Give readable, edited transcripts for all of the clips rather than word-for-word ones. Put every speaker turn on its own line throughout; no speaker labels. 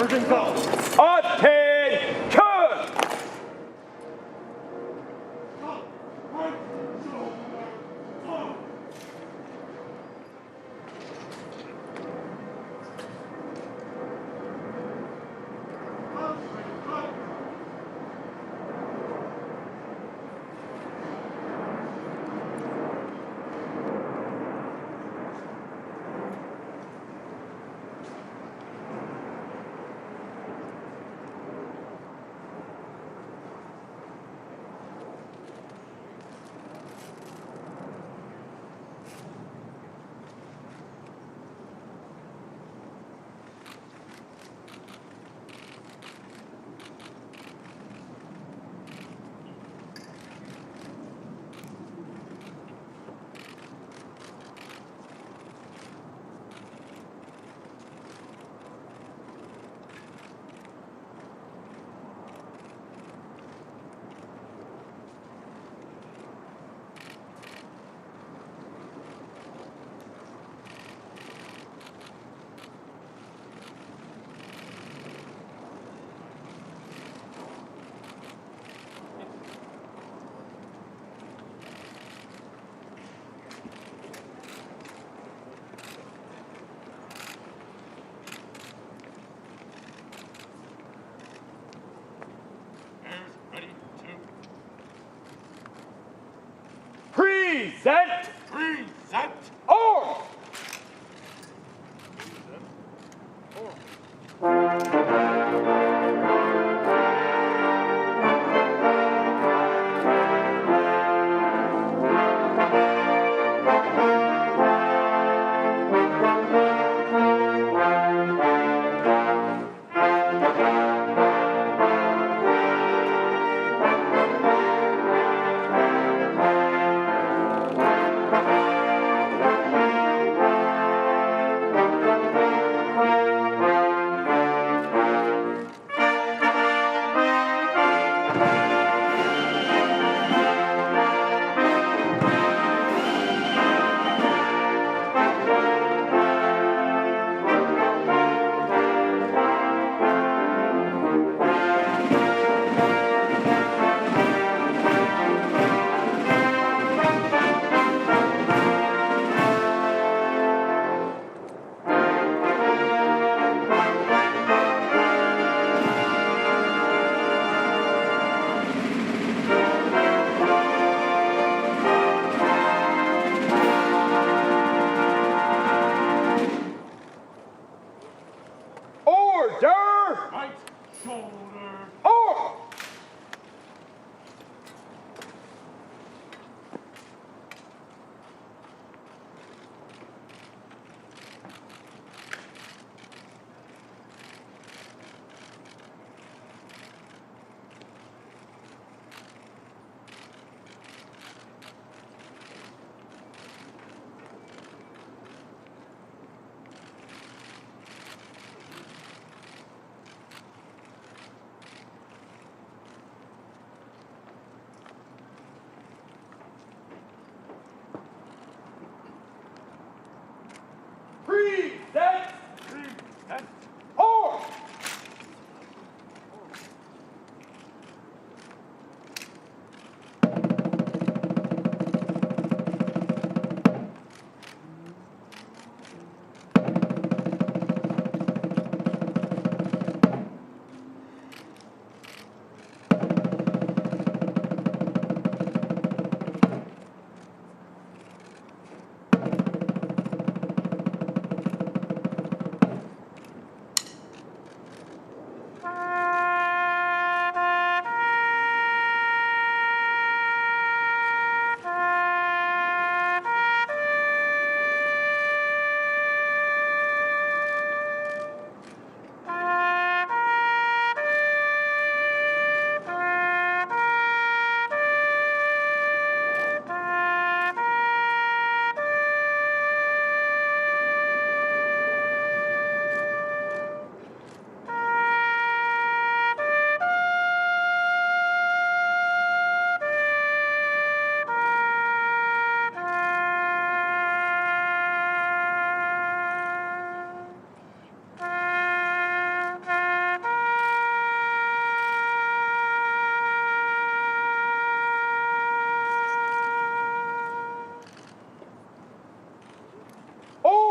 Attention! Present!
Present!
Arms!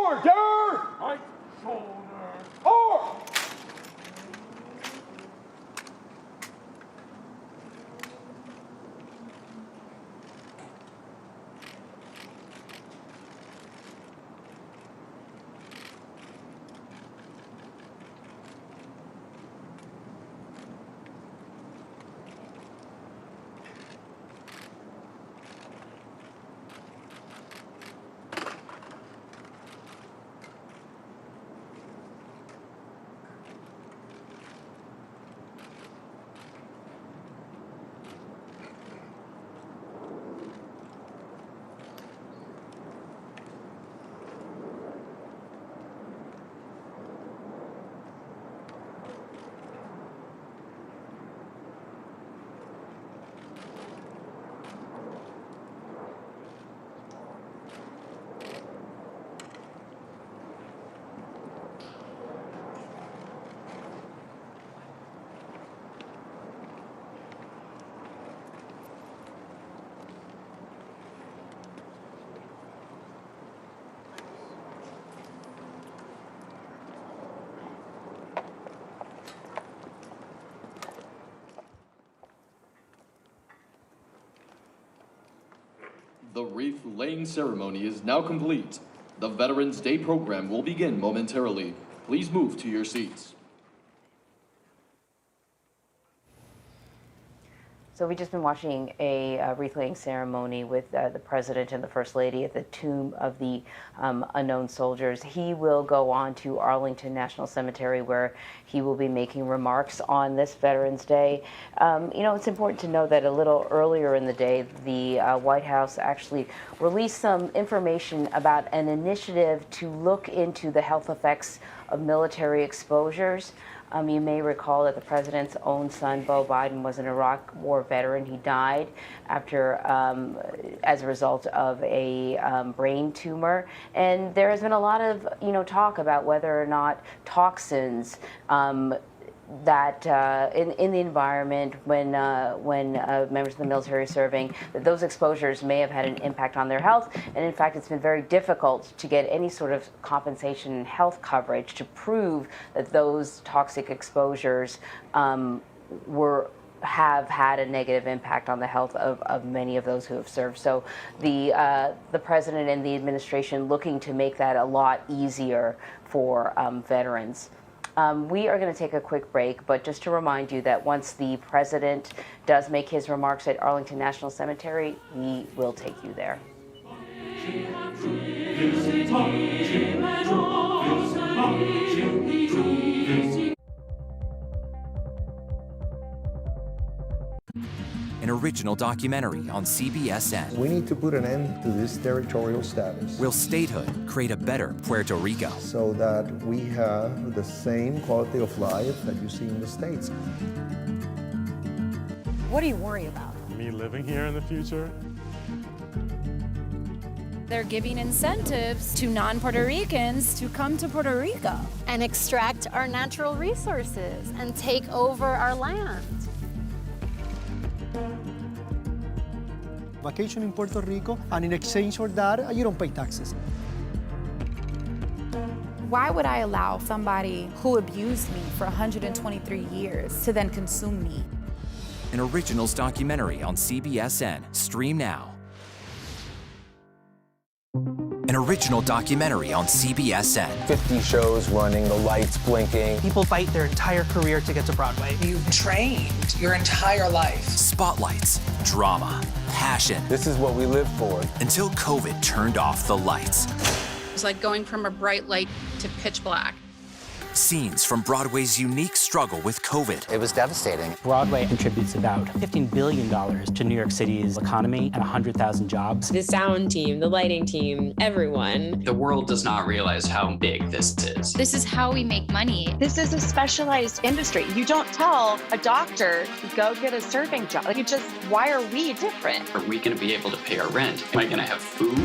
Order! Right shoulder. Forward!
The wreath-laying ceremony is now complete. The Veterans Day program will begin momentarily. Please move to your seats.
So we've just been watching a wreath-laying ceremony with the President and the First Lady at the tomb of the unknown soldiers. He will go on to Arlington National Cemetery, where he will be making remarks on this Veterans Day. You know, it's important to know that a little earlier in the day, the White House actually released some information about an initiative to look into the health effects of military exposures. You may recall that the president's own son, Beau Biden, was an Iraq War veteran. He died after, as a result of a brain tumor. And there has been a lot of, talk about whether or not toxins that in the environment when members of the military are serving, that those exposures may have had an impact on their health. And in fact, it's been very difficult to get any sort of compensation and health coverage to prove that those toxic exposures have had a negative impact on the health of many of those who have served. So the president and the administration looking to make that a lot easier for veterans. We are going to take a quick break, but just to remind you that once the president does make his remarks at Arlington National Cemetery, we will take you there.
An original documentary on CBSN.
We need to put an end to this territorial status.
Will statehood create a better Puerto Rico?
So that we have the same quality of life that you see in the States.
What do you worry about?
Me living here in the future.
They're giving incentives to non-Puerto Ricans to come to Puerto Rico
and extract our natural resources and take over our land.
Vacation in Puerto Rico, and in exchange for that, you don't pay taxes.
Why would I allow somebody who abused me for 123 years to then consume me?
An originals documentary on CBSN. Stream now. An original documentary on CBSN.
50 shows running, the lights blinking.
People fight their entire career to get to Broadway.
You've trained your entire life.
Spotlights, drama, passion.
This is what we live for.
Until COVID turned off the lights.
It's like going from a bright light to pitch black.
Scenes from Broadway's unique struggle with COVID.
It was devastating.
Broadway contributes about $15 billion to New York City's economy and 100,000 jobs.
The sound team, the lighting team, everyone.
The world does not realize how big this is.
This is how we make money.
This is a specialized industry. You don't tell a doctor to go get a serving job. Like, why are we different?
Are we going to be able to pay our rent? Am I going to have food?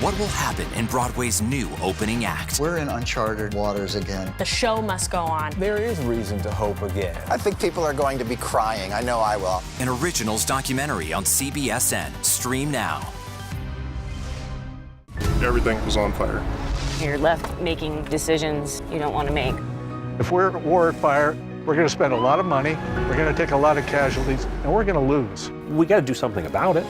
What will happen in Broadway's new opening act?
We're in uncharted waters again.
The show must go on.
There is reason to hope again.
I think people are going to be crying. I know I will.
An originals documentary on CBSN. Stream now.
everything was on fire.
You're left making decisions you don't want to make.
If we're at war at fire, we're going to spend a lot of money, we're going to take a lot of casualties, and we're going to lose.
We got to do something about it.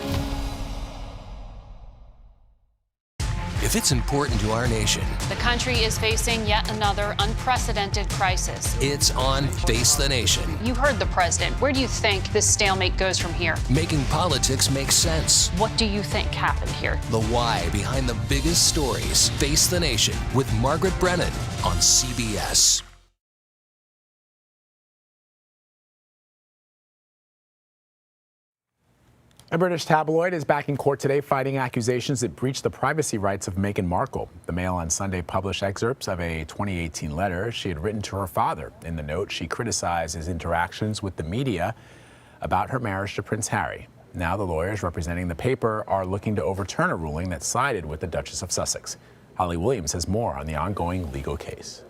If it's important to our nation,
The country is facing yet another unprecedented crisis.
it's on Face the Nation.
You heard the president. Where do you think this stalemate goes from here?
Making politics make sense.
What do you think happened here?
The why behind the biggest stories. Face the Nation with Margaret Brennan on CBS.
A British tabloid is back in court today fighting accusations that breached the privacy rights of Meghan Markle. The Mail on Sunday published excerpts of a 2018 letter she had written to her father. In the note, she criticized his interactions with the media about her marriage to Prince Harry. Now the lawyers representing the paper are looking to overturn a ruling that sided with the Duchess of Sussex. Holly Williams has more on the ongoing legal case.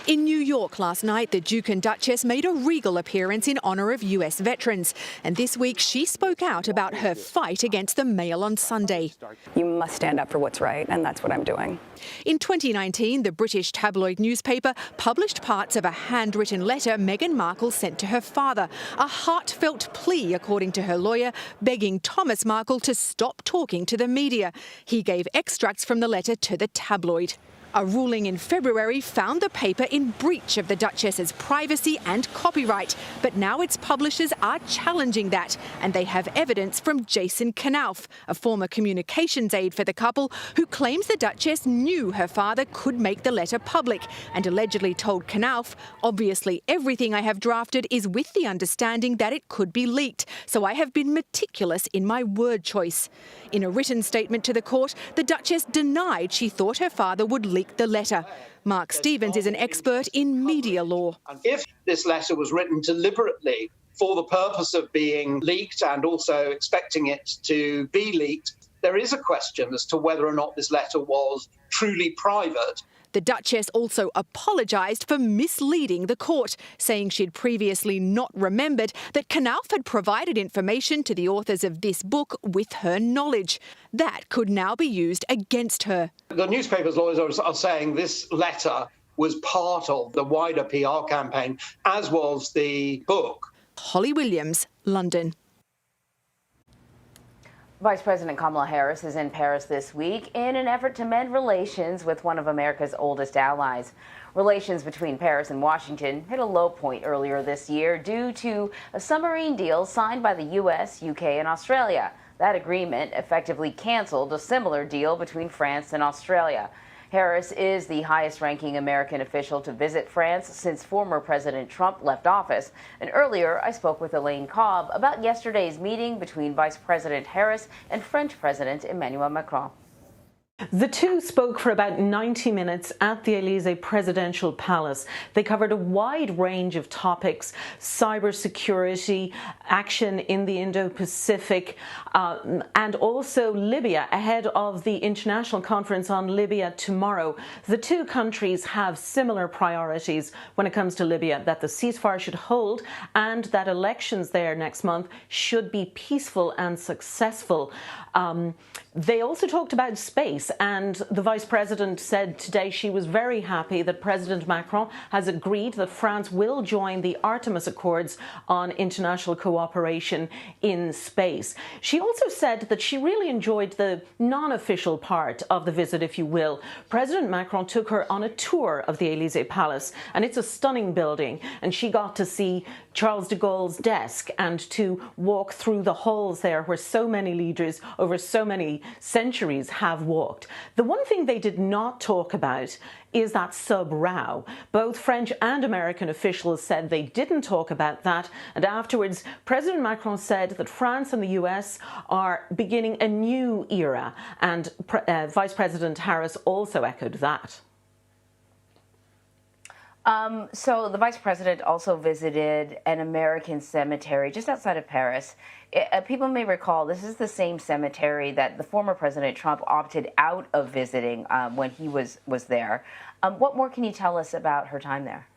In New York last night, the Duke and Duchess made a regal appearance in honour of US veterans. And this week, she spoke out about her fight against the Mail on Sunday.
You must stand up for what's right, and that's what I'm doing.
In 2019, the British tabloid newspaper published parts of a handwritten letter Meghan Markle sent to her father. A heartfelt plea, according to her lawyer, begging Thomas Markle to stop talking to the media. He gave extracts from the letter to the tabloid. A ruling in February found the paper in breach of the Duchess's privacy and copyright, but now its publishers are challenging that, and they have evidence from Jason Knauf, a former communications aide for the couple, who claims the Duchess knew her father could make the letter public and allegedly told Knauf, "Obviously, everything I have drafted is with the understanding that it could be leaked, so I have been meticulous in my word choice." In a written statement to the court, the Duchess denied she thought her father would leak the letter. Mark Stevens is an expert in media law.
If this letter was written deliberately for the purpose of being leaked and also expecting it to be leaked, there is a question as to whether or not this letter was truly private.
The Duchess also apologised for misleading the court, saying she'd previously not remembered that Knauf had provided information to the authors of this book with her knowledge. That could now be used against her.
The newspaper's lawyers are saying this letter was part of the wider PR campaign, as was the book.
Holly Williams, London.
Vice President Kamala Harris is in Paris this week in an effort to mend relations with one of America's oldest allies. Relations between Paris and Washington hit a low point earlier this year due to a submarine deal signed by the U.S., U.K., and Australia. That agreement effectively canceled a similar deal between France and Australia. Harris is the highest-ranking American official to visit France since former President Trump left office. And earlier, I spoke with Elaine Cobb about yesterday's meeting between Vice President Harris and French President Emmanuel Macron.
The two spoke for about 90 minutes at the Élysée Presidential Palace. They covered a wide range of topics: cybersecurity, action in the Indo-Pacific, and also Libya, ahead of the International Conference on Libya tomorrow. The two countries have similar priorities when it comes to Libya: that the ceasefire should hold and that elections there next month should be peaceful and successful. They also talked about space, and the Vice President said today she was very happy that President Macron has agreed that France will join the Artemis Accords on international cooperation in space. She also said that she really enjoyed the non-official part of the visit, if you will. President Macron took her on a tour of the Élysée Palace, and it's a stunning building, and she got to see Charles de Gaulle's desk and to walk through the halls there where so many leaders over so many centuries have walked. The one thing they did not talk about is that sub-row. Both French and American officials said they didn't talk about that, and afterwards President Macron said that France and the US are beginning a new era, and Vice President Harris also echoed that.
So the Vice President also visited an American cemetery just outside of Paris. People may recall this is the same cemetery that the former President Trump opted out of visiting when he was there. What more can you tell us about her time there?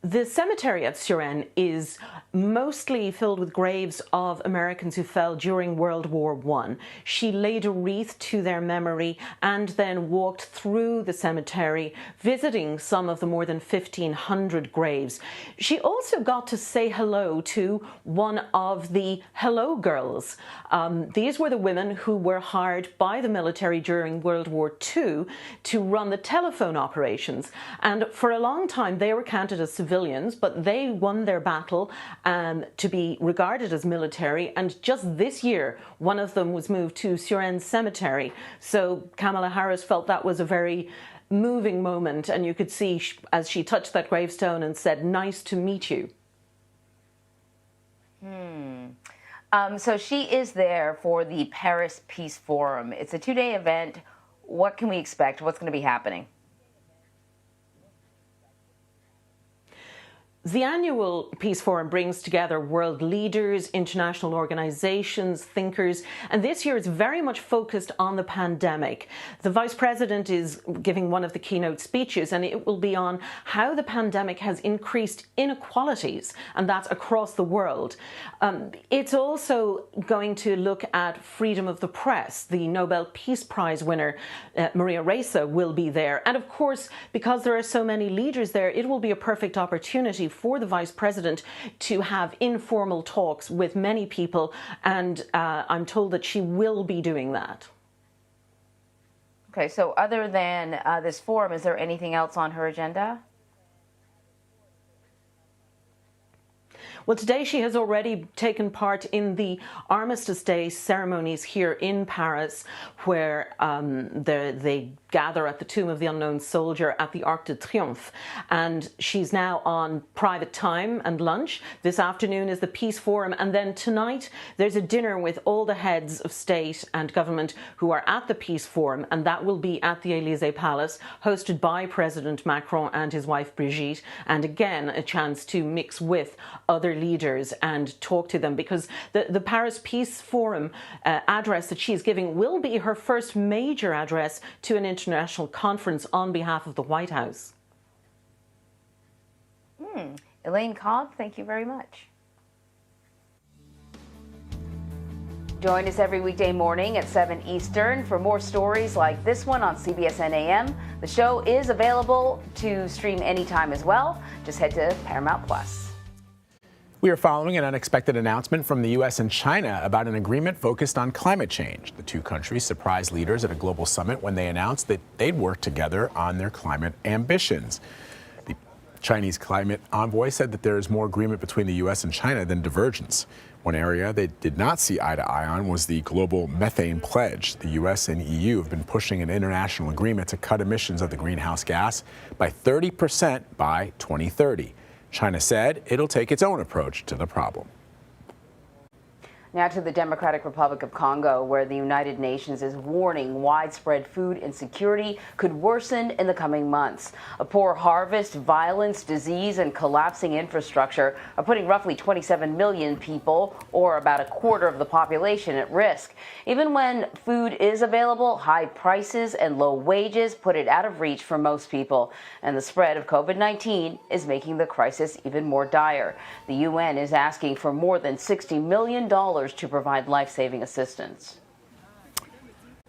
The cemetery at Suresnes is mostly filled with graves of Americans who fell during World War I. She laid a wreath to their memory and then walked through the cemetery, visiting some of the more than 1,500 graves. She also got to say hello to one of the Hello Girls. These were the women who were hired by the military during World War II to run the telephone operations. And for a long time, they were counted as civilians, but they won their battle to be regarded as military. And just this year, one of them was moved to Suresnes Cemetery. So Kamala Harris felt that was a very moving moment. And you could see as she touched that gravestone and said, "Nice to meet you."
So she is there for the Paris Peace Forum. It's a 2-day event. What can we expect? What's going to be happening?
The annual Peace Forum brings together world leaders, international organizations, thinkers, and this year is very much focused on the pandemic. The Vice President is giving one of the keynote speeches, and it will be on how the pandemic has increased inequalities, and that's across the world. It's also going to look at freedom of the press. The Nobel Peace Prize winner, Maria Ressa, will be there. And of course, because there are so many leaders there, it will be a perfect opportunity for the Vice President to have informal talks with many people, and I'm told that she will be doing that.
Okay, so other than this forum, is there anything else on her agenda?
Well, today she has already taken part in the Armistice Day ceremonies here in Paris, where they gather at the Tomb of the Unknown Soldier at the Arc de Triomphe. And she's now on private time and lunch. This afternoon is the Peace Forum. And then tonight there's a dinner with all the heads of state and government who are at the Peace Forum. And that will be at the Élysée Palace, hosted by President Macron and his wife Brigitte. And again, a chance to mix with other leaders and talk to them, because the Paris Peace Forum address that she's giving will be her first major address to an international conference on behalf of the White House.
Elaine Cobb, thank you very much. Join us every weekday morning at 7 Eastern for more stories like this one on CBSN AM. The show is available to stream anytime as well. Just head to Paramount Plus.
We are following an unexpected announcement from the U.S. and China about an agreement focused on climate change. The two countries surprised leaders at a global summit when they announced that they'd work together on their climate ambitions. The Chinese climate envoy said that there is more agreement between the U.S. and China than divergence. One area they did not see eye to eye on was the global methane pledge. The U.S. and EU have been pushing an international agreement to cut emissions of the greenhouse gas by 30% by 2030. China said it'll take its own approach to the problem.
Now to the Democratic Republic of Congo, where the United Nations is warning widespread food insecurity could worsen in the coming months. A poor harvest, violence, disease, and collapsing infrastructure are putting roughly 27 million people, or about a quarter of the population, at risk. Even when food is available, high prices and low wages put it out of reach for most people. And the spread of COVID-19 is making the crisis even more dire. The UN is asking for more than $60 million to provide life-saving assistance.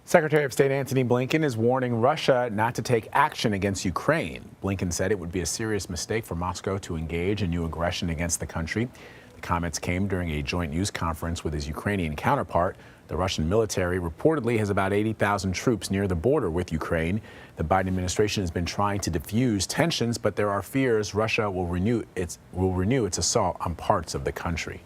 Secretary of State Antony Blinken is warning Russia not to take action against Ukraine. Blinken said it would be a serious mistake for Moscow to engage in new aggression against the country. The comments came during a joint news conference with his Ukrainian counterpart. The Russian military reportedly has about 80,000 troops near the border with Ukraine. The Biden administration has been trying to diffuse tensions, but there are fears Russia will renew its assault on parts of the country.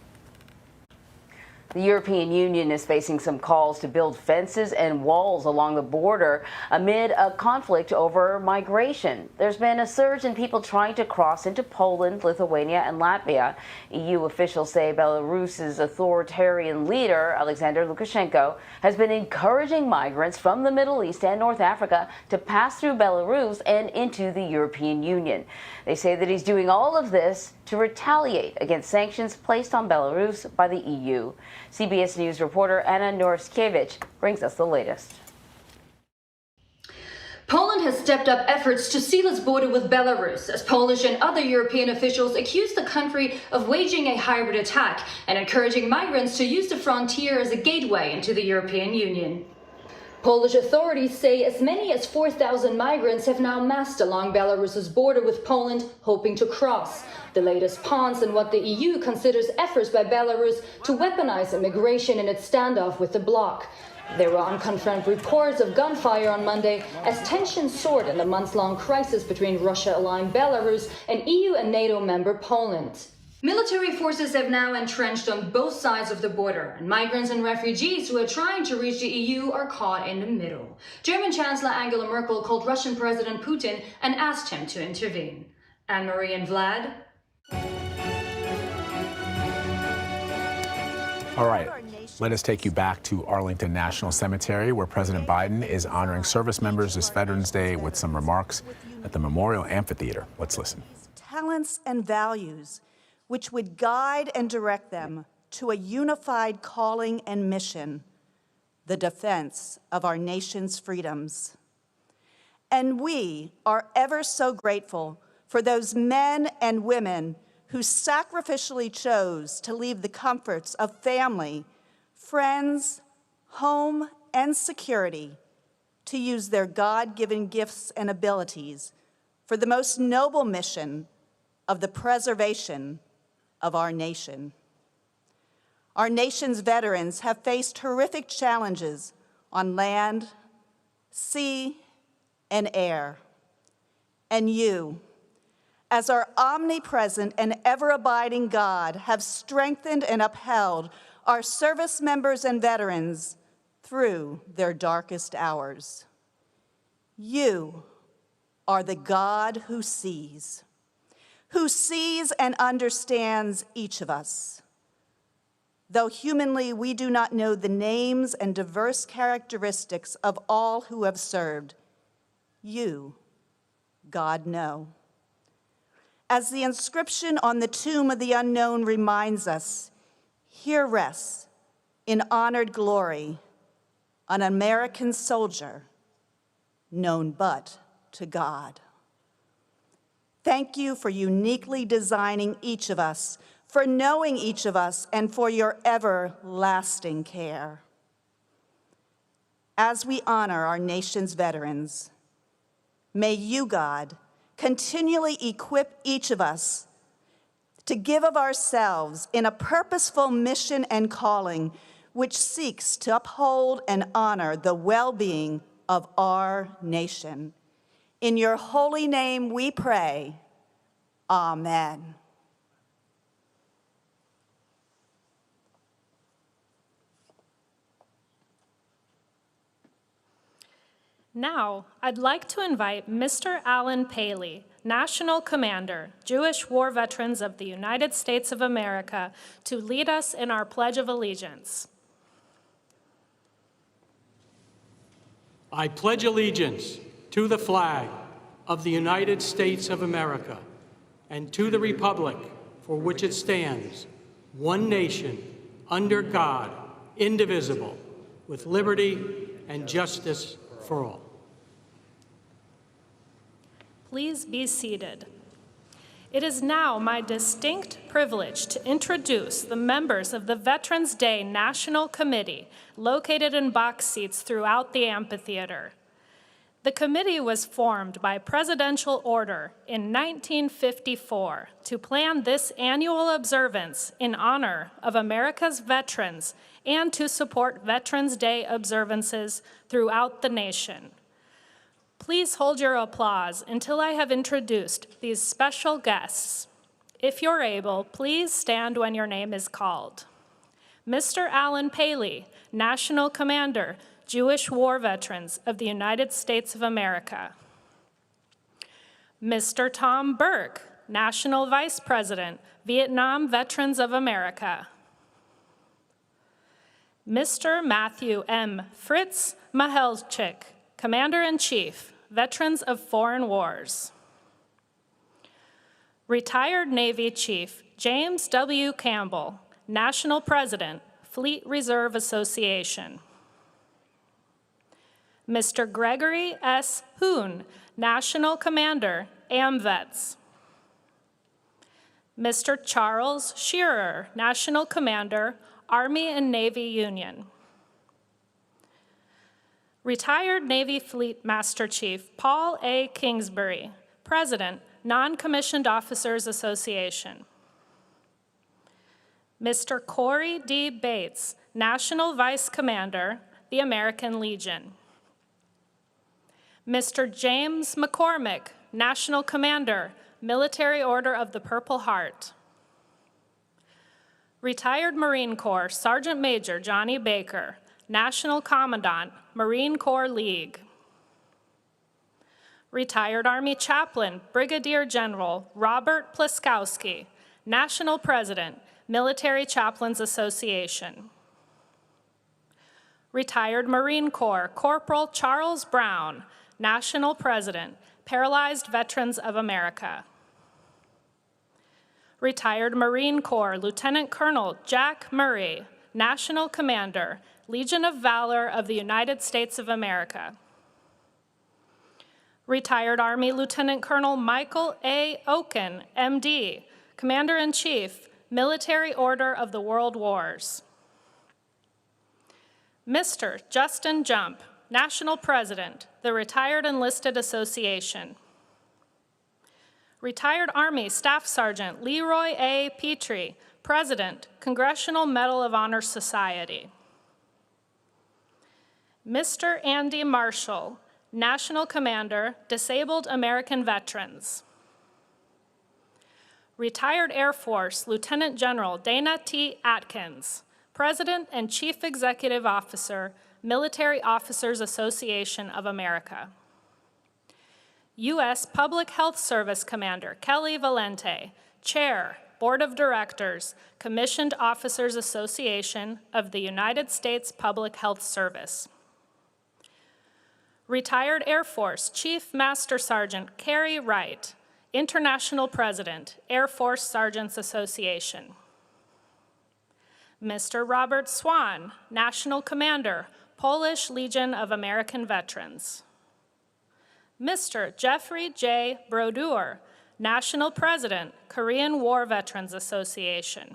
The European Union is facing some calls to build fences and walls along the border amid a conflict over migration. There's been a surge in people trying to cross into Poland, Lithuania, and Latvia. EU officials say Belarus's authoritarian leader, Alexander Lukashenko, has been encouraging migrants from the Middle East and North Africa to pass through Belarus and into the European Union. They say that he's doing all of this to retaliate against sanctions placed on Belarus by the EU. CBS News reporter Anna Norskevich brings us the latest.
Poland has stepped up efforts to seal its border with Belarus as Polish and other European officials accuse the country of waging a hybrid attack and encouraging migrants to use the frontier as a gateway into the European Union. Polish authorities say as many as 4,000 migrants have now massed along Belarus's border with Poland, hoping to cross. The latest pawns in what the EU considers efforts by Belarus to weaponize immigration in its standoff with the bloc. There were unconfirmed reports of gunfire on Monday as tensions soared in the months-long crisis between Russia-aligned Belarus and EU and NATO member Poland. Military forces have now entrenched on both sides of the border, and migrants and refugees who are trying to reach the EU are caught in the middle. German Chancellor Angela Merkel called Russian President Putin and asked him to intervene. Anne-Marie and Vlad.
All right, let us take you back to Arlington National Cemetery, where President Biden is honoring service members this Veterans Day with some remarks at the Memorial Amphitheater. Let's listen.
Talents and values which would guide and direct them to a unified calling and mission, the defense of our nation's freedoms. And we are ever so grateful for those men and women who sacrificially chose to leave the comforts of family, friends, home, and security to use their God-given gifts and abilities for the most noble mission of the preservation of our nation. Our nation's veterans have faced horrific challenges on land, sea, and air. And you, as our omnipresent and ever-abiding God, have strengthened and upheld our service members and veterans through their darkest hours. You are the God who sees and understands each of us. Though humanly we do not know the names and diverse characteristics of all who have served, you, God, know. As the inscription on the tomb of the unknown reminds us, here rests, in honored glory, an American soldier known but to God. Thank you for uniquely designing each of us, for knowing each of us, and for your everlasting care. As we honor our nation's veterans, may you, God, continually equip each of us to give of ourselves in a purposeful mission and calling which seeks to uphold and honor the well-being of our nation. In your holy name we pray, amen.
Now, I'd like to invite Mr. Alan Paley, National Commander, Jewish War Veterans of the United States of America, to lead us in our Pledge of Allegiance.
I pledge allegiance to the flag of the United States of America and to the republic for which it stands, one nation, under God, indivisible, with liberty and justice for all.
Please be seated. It is now my distinct privilege to introduce the members of the Veterans Day National Committee, located in box seats throughout the amphitheater. The committee was formed by presidential order in 1954 to plan this annual observance in honor of America's veterans and to support Veterans Day observances throughout the nation. Please hold your applause until I have introduced these special guests. If you're able, please stand when your name is called. Mr. Alan Paley, National Commander, Jewish War Veterans of the United States of America. Mr. Tom Burke, National Vice President, Vietnam Veterans of America. Mr. Matthew M. Fritz Mahelchik, Commander-in-Chief, Veterans of Foreign Wars. Retired Navy Chief James W. Campbell, National President, Fleet Reserve Association. Mr. Gregory S. Hoon, National Commander, AMVETS. Mr. Charles Shearer, National Commander, Army and Navy Union. Retired Navy Fleet Master Chief Paul A. Kingsbury, President, Non-Commissioned Officers Association. Mr. Corey D. Bates, National Vice Commander, the American Legion. Mr. James McCormick, National Commander, Military Order of the Purple Heart. Retired Marine Corps Sergeant Major Johnny Baker, National Commandant, Marine Corps League. Retired Army Chaplain Brigadier General Robert Pliskowski, National President, Military Chaplains Association. Retired Marine Corps Corporal Charles Brown, National President, Paralyzed Veterans of America. Retired Marine Corps Lieutenant Colonel Jack Murray, National Commander, Legion of Valor of the United States of America. Retired Army Lieutenant Colonel Michael A. Oken, MD, Commander-in-Chief, Military Order of the World Wars. Mr. Justin Jump, National President, the Retired Enlisted Association. Retired Army Staff Sergeant Leroy A. Petrie, President, Congressional Medal of Honor Society. Mr. Andy Marshall, National Commander, Disabled American Veterans. Retired Air Force Lieutenant General Dana T. Atkins, President and Chief Executive Officer, Military Officers Association of America. U.S. Public Health Service Commander Kelly Valente, Chair, Board of Directors, Commissioned Officers Association of the United States Public Health Service. Retired Air Force Chief Master Sergeant Carrie Wright, International President, Air Force Sergeants Association. Mr. Robert Swan, National Commander, Polish Legion of American Veterans. Mr. Jeffrey J. Brodeur, National President, Korean War Veterans Association.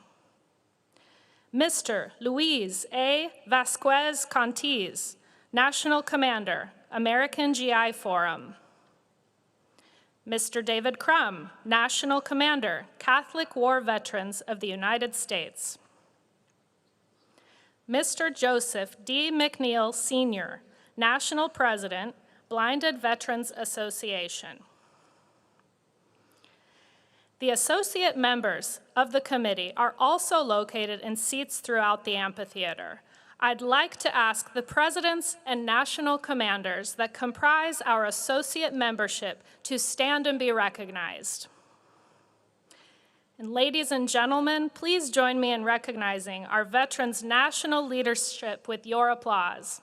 Mr. Luis A. Vasquez Contiz, National Commander, American GI Forum. Mr. David Crum, National Commander, Catholic War Veterans of the United States. Mr. Joseph D. McNeil, Sr., National President, Blinded Veterans Association. The associate members of the committee are also located in seats throughout the amphitheater. I'd like to ask the presidents and national commanders that comprise our associate membership to stand and be recognized. And ladies and gentlemen, please join me in recognizing our veterans' national leadership with your applause.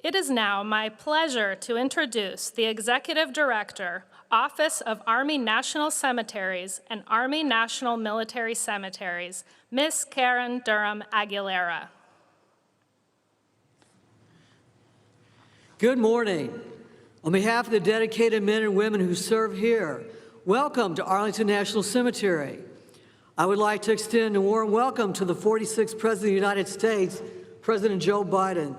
It is now my pleasure to introduce the Executive Director, Office of Army National Cemeteries and Army National Military Cemeteries, Ms. Karen Durham Aguilera.
Good morning. On behalf of the dedicated men and women who serve here, welcome to Arlington National Cemetery. I would like to extend a warm welcome to the 46th President of the United States, President Joe Biden.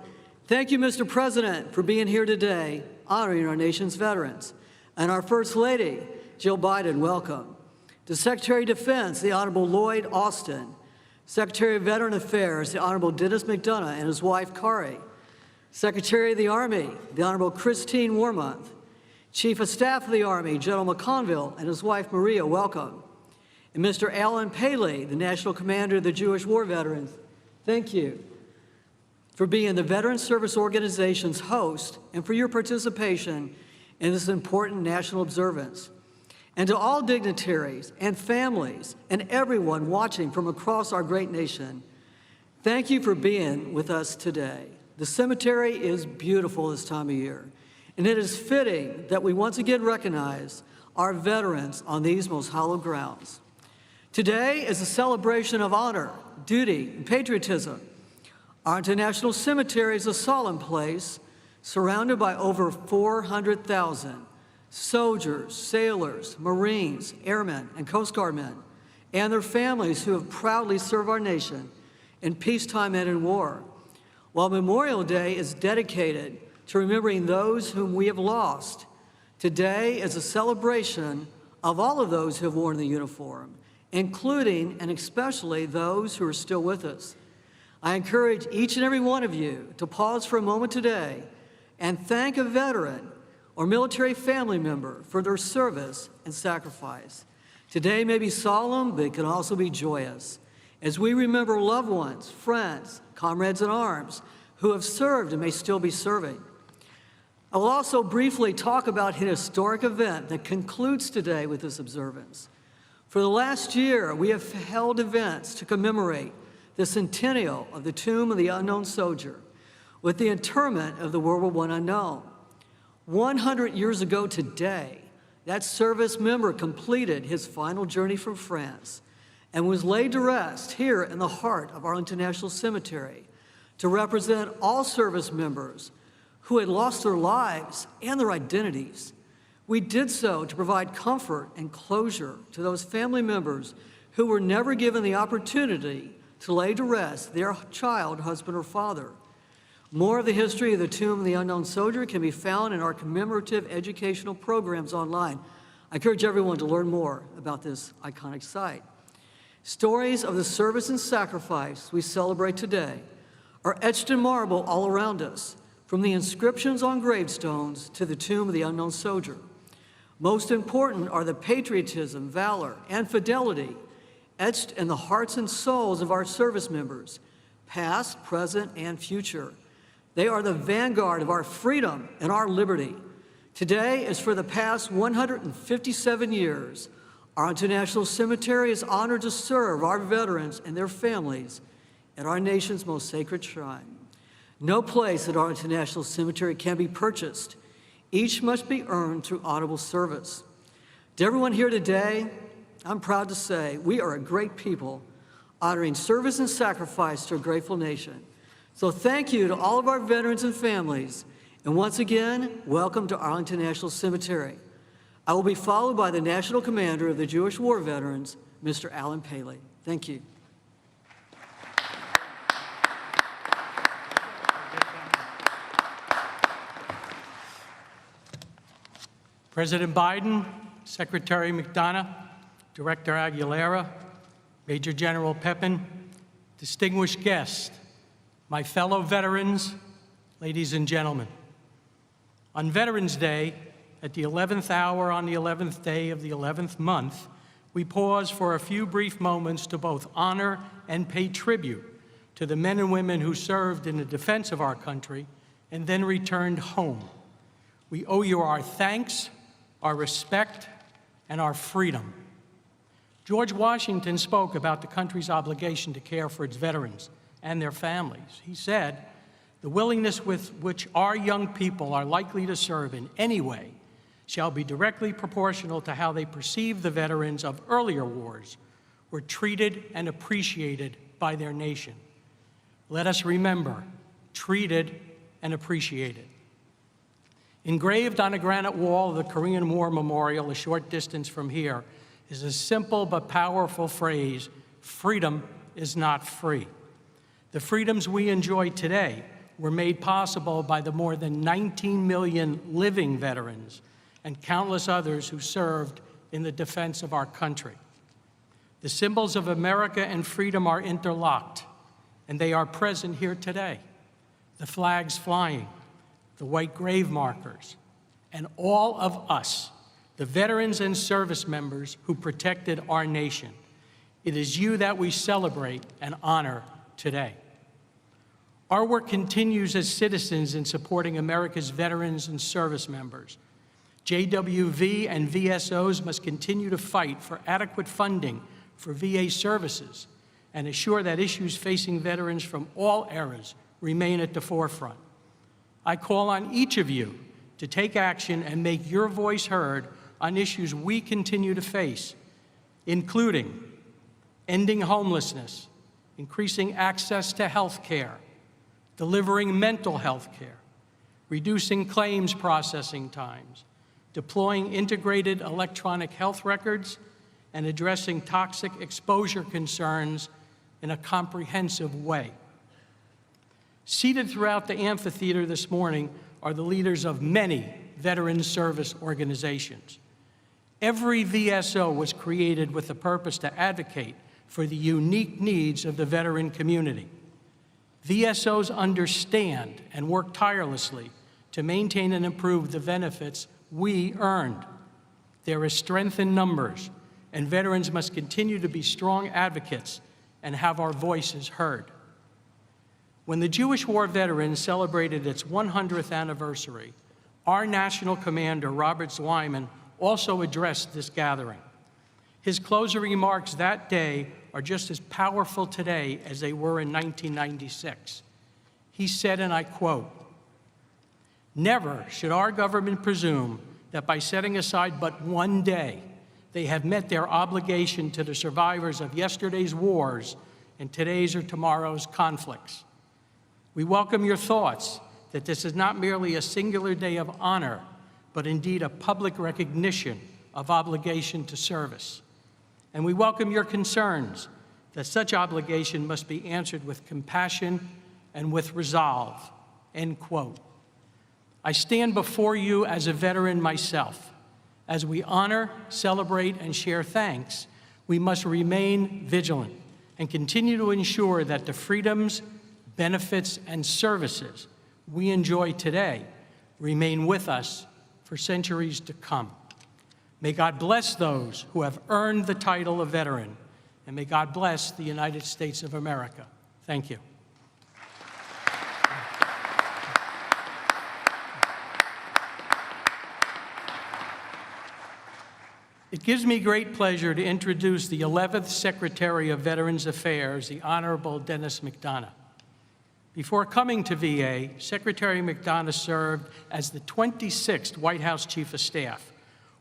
Thank you, Mr. President, for being here today, honoring our nation's veterans. And our First Lady, Jill Biden, welcome. To Secretary of Defense, the Honorable Lloyd Austin. Secretary of Veteran Affairs, the Honorable Dennis McDonough and his wife, Kari. Secretary of the Army, the Honorable Christine Wormuth. Chief of Staff of the Army, General McConville and his wife, Maria, welcome. And Mr. Alan Paley, the National Commander of the Jewish War Veterans, thank you for being the Veteran Service Organization's host and for your participation in this important national observance. And to all dignitaries and families and everyone watching from across our great nation, thank you for being with us today. The cemetery is beautiful this time of year, and it is fitting that we once again recognize our veterans on these most hallowed grounds. Today is a celebration of honor, duty, and patriotism. Arlington National Cemetery is a solemn place surrounded by over 400,000 soldiers, sailors, Marines, airmen, and Coast Guard men, and their families who have proudly served our nation in peacetime and in war. While Memorial Day is dedicated to remembering those whom we have lost, today is a celebration of all of those who have worn the uniform, including and especially those who are still with us. I encourage each and every one of you to pause for a moment today and thank a veteran or military family member for their service and sacrifice. Today may be solemn, but it can also be joyous, as we remember loved ones, friends, comrades in arms who have served and may still be serving. I will also briefly talk about an historic event that concludes today with this observance. For the last year, we have held events to commemorate the centennial of the Tomb of the Unknown Soldier with the interment of the World War I unknown. 100 years ago today, that service member completed his final journey from France and was laid to rest here in the heart of Arlington National Cemetery to represent all service members who had lost their lives and their identities. We did so to provide comfort and closure to those family members who were never given the opportunity to lay to rest their child, husband, or father. More of the history of the Tomb of the Unknown Soldier can be found in our commemorative educational programs online. I encourage everyone to learn more about this iconic site. Stories of the service and sacrifice we celebrate today are etched in marble all around us, from the inscriptions on gravestones to the Tomb of the Unknown Soldier. Most important are the patriotism, valor, and fidelity etched in the hearts and souls of our service members, past, present, and future. They are the vanguard of our freedom and our liberty. Today, as for the past 157 years, Arlington National Cemetery is honored to serve our veterans and their families at our nation's most sacred shrine. No place at Arlington National Cemetery can be purchased. Each must be earned through honorable service. To everyone here today, I'm proud to say we are a great people honoring service and sacrifice to a grateful nation. So thank you to all of our veterans and families, and once again, welcome to Arlington National Cemetery. I will be followed by the National Commander of the Jewish War Veterans, Mr. Alan Paley. Thank you.
President Biden, Secretary McDonough, Director Aguilera, Major General Pepin, distinguished guests, my fellow veterans, ladies and gentlemen. On Veterans Day, at the 11th hour on the 11th day of the 11th month, we pause for a few brief moments to both honor and pay tribute to the men and women who served in the defense of our country and then returned home. We owe you our thanks, our respect, and our freedom. George Washington spoke about the country's obligation to care for its veterans and their families. He said, "The willingness with which our young people are likely to serve in any way shall be directly proportional to how they perceive the veterans of earlier wars were treated and appreciated by their nation." Let us remember, treated and appreciated. Engraved on a granite wall of the Korean War Memorial a short distance from here is a simple but powerful phrase: freedom is not free. The freedoms we enjoy today were made possible by the more than 19 million living veterans and countless others who served in the defense of our country. The symbols of America and freedom are interlocked, and they are present here today. The flags flying, the white grave markers, and all of us, the veterans and service members who protected our nation. It is you that we celebrate and honor today. Our work continues as citizens in supporting America's veterans and service members. JWV and VSOs must continue to fight for adequate funding for VA services and assure that issues facing veterans from all eras remain at the forefront. I call on each of you to take action and make your voice heard on issues we continue to face, including ending homelessness, increasing access to health care, delivering mental health care, reducing claims processing times, deploying integrated electronic health records, and addressing toxic exposure concerns in a comprehensive way. Seated throughout the amphitheater this morning are the leaders of many veteran service organizations. Every VSO was created with the purpose to advocate for the unique needs of the veteran community. VSOs understand and work tirelessly to maintain and improve the benefits we earned. There is strength in numbers, and veterans must continue to be strong advocates and have our voices heard. When the Jewish War Veterans celebrated its 100th anniversary, our national commander, Robert Zweiman, also addressed this gathering. His closing remarks that day are just as powerful today as they were in 1996. He said, and I quote, "Never should our government presume that by setting aside but one day, they have met their obligation to the survivors of yesterday's wars and today's or tomorrow's conflicts. We welcome your thoughts that this is not merely a singular day of honor, but indeed a public recognition of obligation to service. And we welcome your concerns that such obligation must be answered with compassion and with resolve," end quote. I stand before you as a veteran myself. As we honor, celebrate, and share thanks, we must remain vigilant and continue to ensure that the freedoms, benefits, and services we enjoy today remain with us for centuries to come. May God bless those who have earned the title of veteran, and may God bless the United States of America. Thank you. It gives me great pleasure to introduce the 11th Secretary of Veterans Affairs, the Honorable Dennis McDonough. Before coming to VA, Secretary McDonough served as the 26th White House Chief of Staff,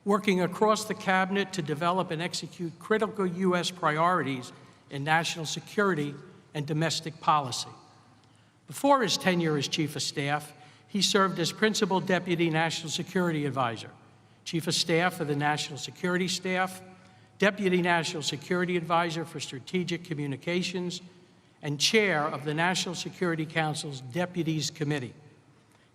working across the cabinet to develop and execute critical U.S. priorities in national security and domestic policy. Before his tenure as Chief of Staff, he served as Principal Deputy National Security Advisor, Chief of Staff of the National Security Staff, Deputy National Security Advisor for Strategic Communications, and Chair of the National Security Council's Deputies Committee.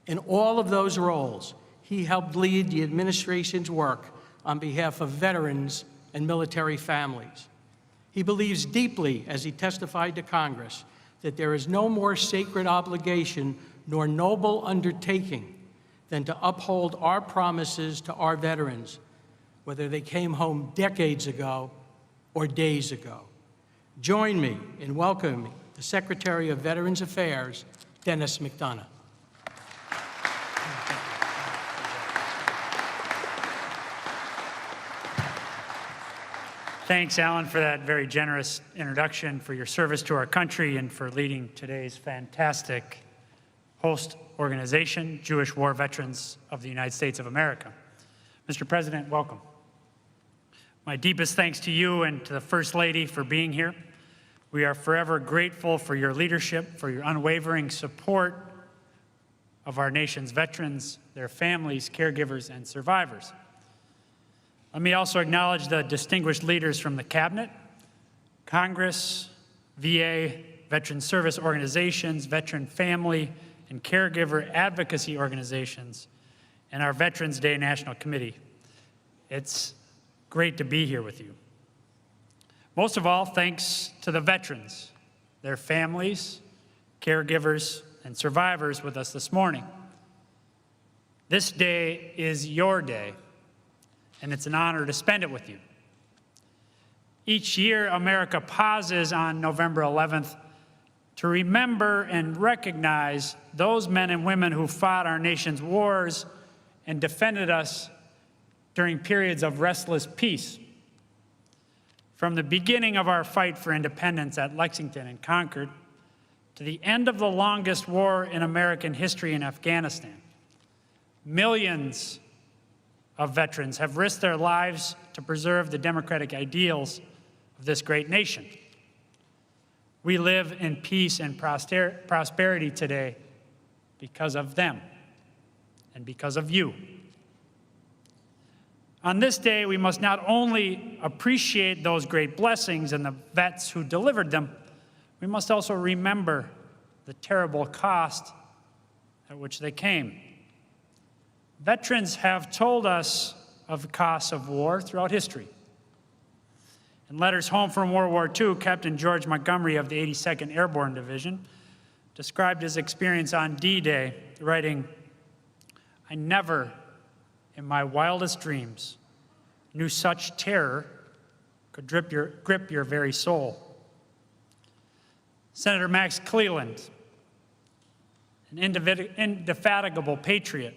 In all of those roles, he helped lead the administration's work on behalf of veterans and military families. He believes deeply, as he testified to Congress, that there is no more sacred obligation nor noble undertaking than to uphold our promises to our veterans, whether they came home decades ago or days ago. Join me in welcoming the Secretary of Veterans Affairs, Dennis McDonough.
Thanks, Alan, for that very generous introduction, for your service to our country, and for leading today's fantastic host organization, Jewish War Veterans of the United States of America. Mr. President, welcome. My deepest thanks to you and to the First Lady for being here. We are forever grateful for your leadership, for your unwavering support of our nation's veterans, their families, caregivers, and survivors. Let me also acknowledge the distinguished leaders from the Cabinet, Congress, VA, veteran service organizations, veteran family and caregiver advocacy organizations, and our Veterans Day National Committee. It's great to be here with you. Most of all, thanks to the veterans, their families, caregivers, and survivors with us this morning. This day is your day, and it's an honor to spend it with you. Each year, America pauses on November 11th to remember and recognize those men and women who fought our nation's wars and defended us during periods of restless peace. From the beginning of our fight for independence at Lexington and Concord to the end of the longest war in American history in Afghanistan, Millions of veterans have risked their lives to preserve the democratic ideals of this great nation. We live in peace and prosperity today because of them and because of you. On this day, we must not only appreciate those great blessings and the vets who delivered them, we must also remember the terrible cost at which they came. Veterans have told us of the costs of war throughout history. In letters home from World War II, Captain George Montgomery of the 82nd Airborne Division described his experience on D-Day, writing, "I never, in my wildest dreams, knew such terror could grip your very soul." Senator Max Cleland, an indefatigable patriot,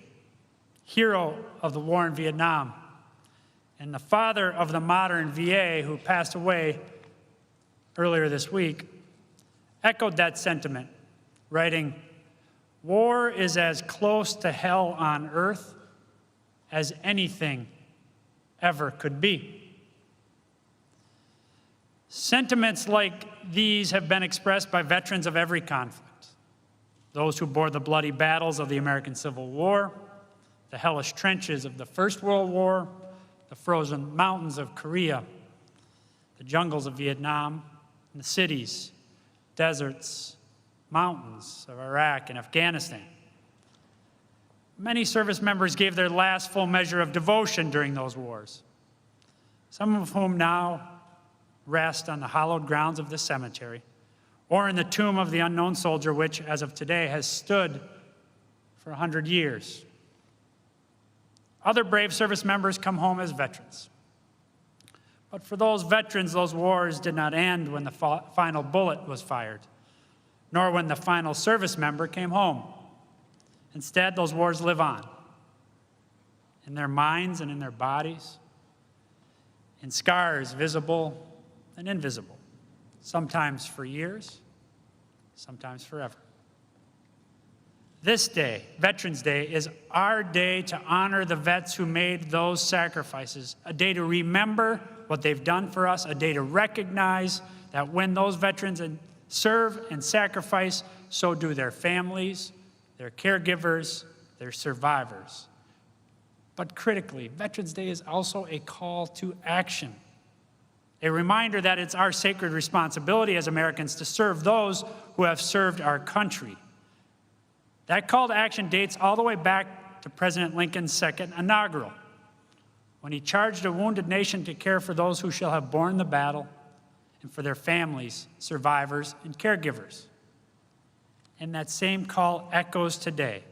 hero of the war in Vietnam, and the father of the modern VA, who passed away earlier this week, echoed that sentiment, writing, "War is as close to hell on earth as anything ever could be." Sentiments like these have been expressed by veterans of every conflict. Those who bore the bloody battles of the American Civil War, the hellish trenches of the First World War, the frozen mountains of Korea, the jungles of Vietnam, and the cities, deserts, mountains of Iraq and Afghanistan. Many service members gave their last full measure of devotion during those wars, some of whom now rest on the hallowed grounds of the cemetery or in the tomb of the unknown soldier, which, as of today, has stood for 100 years. Other brave service members come home as veterans. But for those veterans, those wars did not end when the final bullet was fired, nor when the final service member came home. Instead, those wars live on, in their minds and in their bodies, in scars visible and invisible, sometimes for years, sometimes forever. This day, Veterans Day, is our day to honor the vets who made those sacrifices, a day to remember what they've done for us, a day to recognize that when those veterans serve and sacrifice, so do their families, their caregivers, their survivors. But critically, Veterans Day is also a call to action, a reminder that it's our sacred responsibility as Americans to serve those who have served our country. That call to action dates all the way back to President Lincoln's second inaugural, when he charged a wounded nation to care for those who shall have borne the battle and for their families, survivors, and caregivers. And that same call echoes today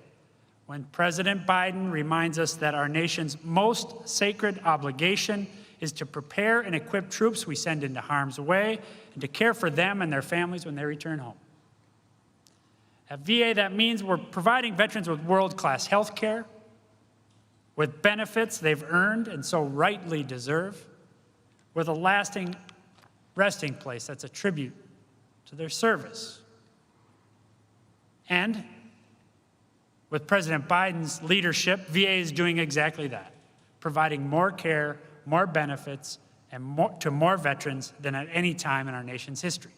when President Biden reminds us that our nation's most sacred obligation is to prepare and equip troops we send into harm's way and to care for them and their families when they return home. At VA, that means we're providing veterans with world-class health care, with benefits they've earned and so rightly deserve, with a lasting resting place that's a tribute to their service. And with President Biden's leadership, VA is doing exactly that, providing more care, more benefits, and to more veterans than at any time in our nation's history.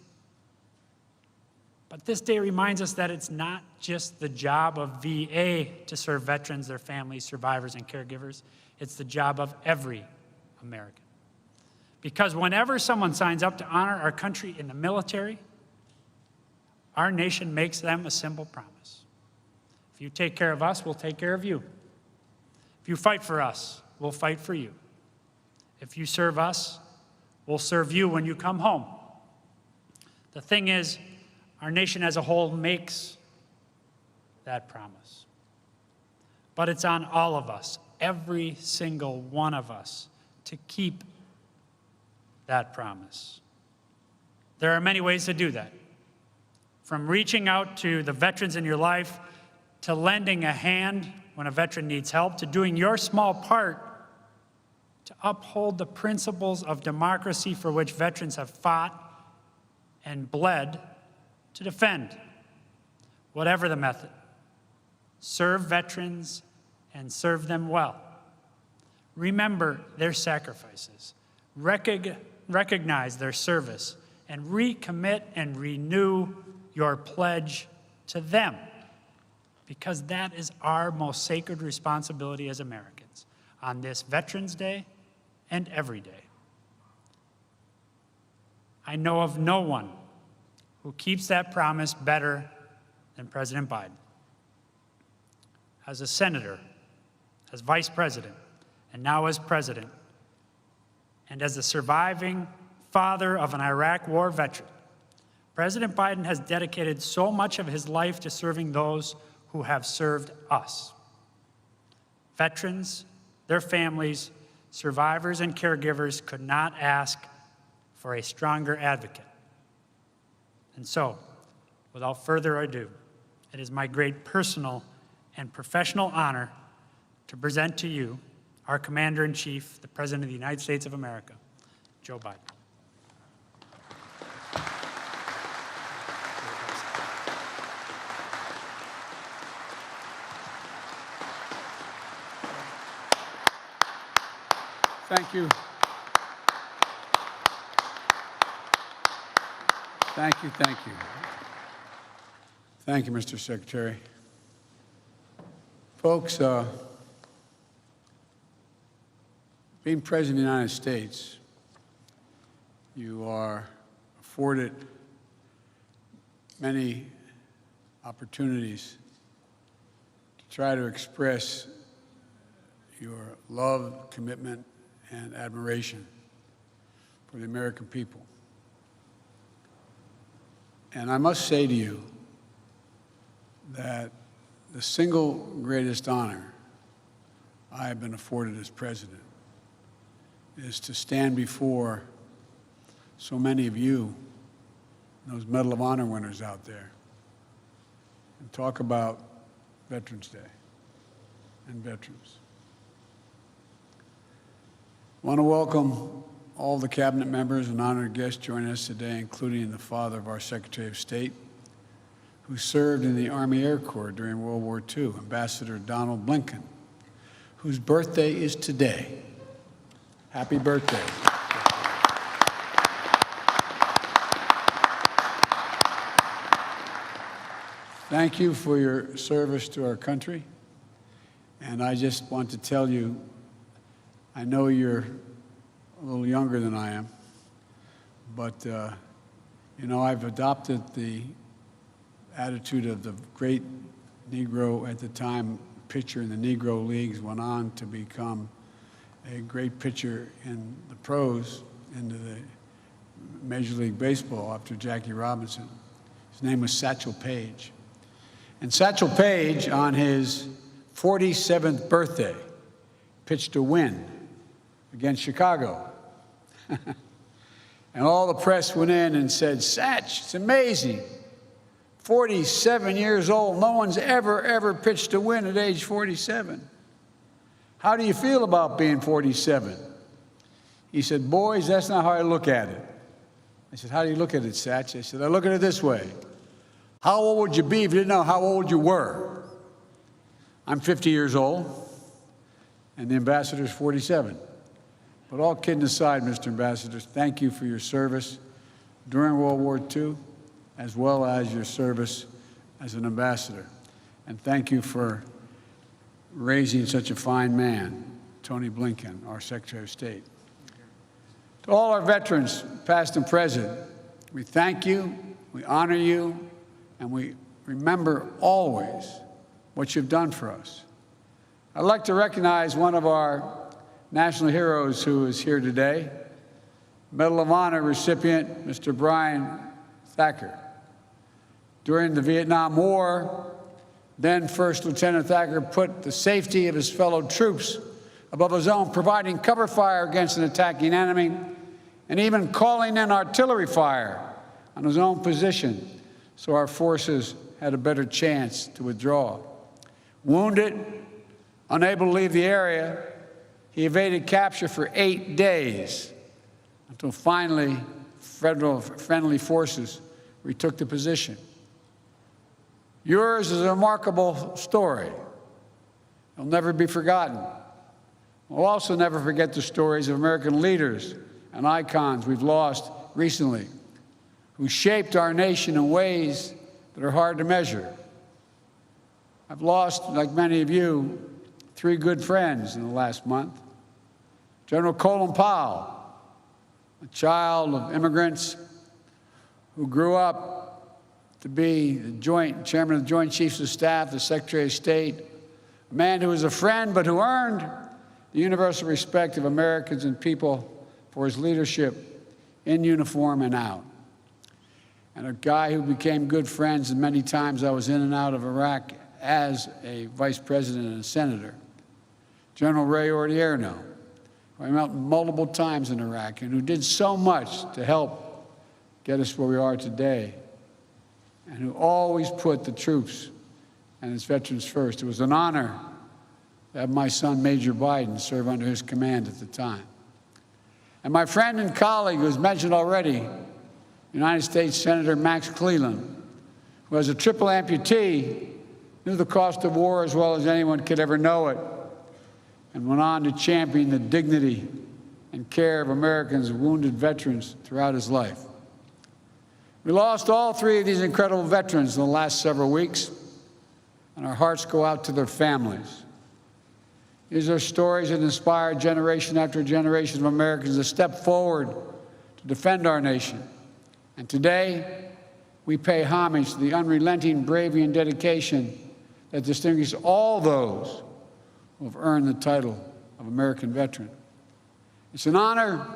But this day reminds us that it's not just the job of VA to serve veterans, their families, survivors, and caregivers. It's the job of every American. Because whenever someone signs up to honor our country in the military, our nation makes them a simple promise. If you take care of us, we'll take care of you. If you fight for us, we'll fight for you. If you serve us, we'll serve you when you come home. The thing is, our nation as a whole makes that promise. But it's on all of us, every single one of us, to keep that promise. There are many ways to do that. From reaching out to the veterans in your life, to lending a hand when a veteran needs help, to doing your small part to uphold the principles of democracy for which veterans have fought and bled to defend. Whatever the method, serve veterans and serve them well. Remember their sacrifices, recognize their service, and recommit and renew your pledge to them, because that is our most sacred responsibility as Americans on this Veterans Day and every day. I know of no one who keeps that promise better than President Biden. As a senator, as vice president, and now as president, and as the surviving father of an Iraq war veteran, President Biden has dedicated so much of his life to serving those who have served us. Veterans, their families, survivors, and caregivers could not ask for a stronger advocate. And so, without further ado, it is my great personal and professional honor to present to you our Commander-in-Chief, the President of the United States of America, Joe Biden.
Thank you. Thank you, thank you. Thank you, Mr. Secretary. Folks, being President of the United States, you are afforded many opportunities to try to express your love, commitment, and admiration for the American people. And I must say to you that the single greatest honor I have been afforded as president is to stand before so many of you, those Medal of Honor winners out there, and talk about Veterans Day and veterans. I want to welcome all the cabinet members and honored guests joining us today, including the father of our Secretary of State, who served in the Army Air Corps during World War II, Ambassador Donald Blinken, whose birthday is today. Happy birthday. Thank you for your service to our country. And I just want to tell you, I know you're a little younger than I am, but you know, I've adopted the attitude of the great Negro at the time pitcher in the Negro Leagues, went on to become a great pitcher in the pros, into the Major League Baseball after Jackie Robinson. His name was Satchel Paige. And Satchel Paige, on his 47th birthday, pitched a win against Chicago. And all the press went in and said, Satch, it's amazing. 47 years old, no one's ever pitched a win at age 47. How do you feel about being 47? He said, boys, that's not how I look at it. I said, how do you look at it, Satch? I said, I look at it this way. How old would you be if you didn't know how old you were? I'm 50 years old, and the ambassador's 47. But all kidding aside, Mr. Ambassador, thank you for your service during World War II, as well as your service as an ambassador. And thank you for raising such a fine man, Tony Blinken, our Secretary of State. To all our veterans, past and present, we thank you, we honor you, and we remember always what you've done for us. I'd like to recognize one of our national heroes who is here today, Medal of Honor recipient, Mr. Brian Thacker. During the Vietnam War, then First Lieutenant Thacker put the safety of his fellow troops above his own, providing cover fire against an attacking enemy, and even calling in artillery fire on his own position so our forces had a better chance to withdraw. Wounded, unable to leave the area, he evaded capture for 8 days until finally federal friendly forces retook the position. Yours is a remarkable story, He'll never be forgotten. We'll also never forget the stories of American leaders and icons we've lost recently, who shaped our nation in ways that are hard to measure. I've lost, like many of you, 3 good friends in the last month. General Colin Powell, a child of immigrants who grew up to be the chairman of the Joint Chiefs of Staff, the Secretary of State, a man who was a friend but who earned the universal respect of Americans and people for his leadership in uniform and out. And a guy who became good friends, and many times I was in and out of Iraq as a vice president and a senator, General Ray Odierno, who I met multiple times in Iraq and who did so much to help get us where we are today, and who always put the troops and its veterans first. It was an honor to have my son, Major Biden, serve under his command at the time. And my friend and colleague, who was mentioned already, United States Senator Max Cleland, who as a triple amputee knew the cost of war as well as anyone could ever know it, and went on to champion the dignity and care of Americans' wounded veterans throughout his life. We lost all 3 of these incredible veterans in the last several weeks, and our hearts go out to their families. These are stories that inspire generation after generation of Americans to step forward to defend our nation. And today, we pay homage to the unrelenting bravery and dedication that distinguishes all those who have earned the title of American veteran. It's an honor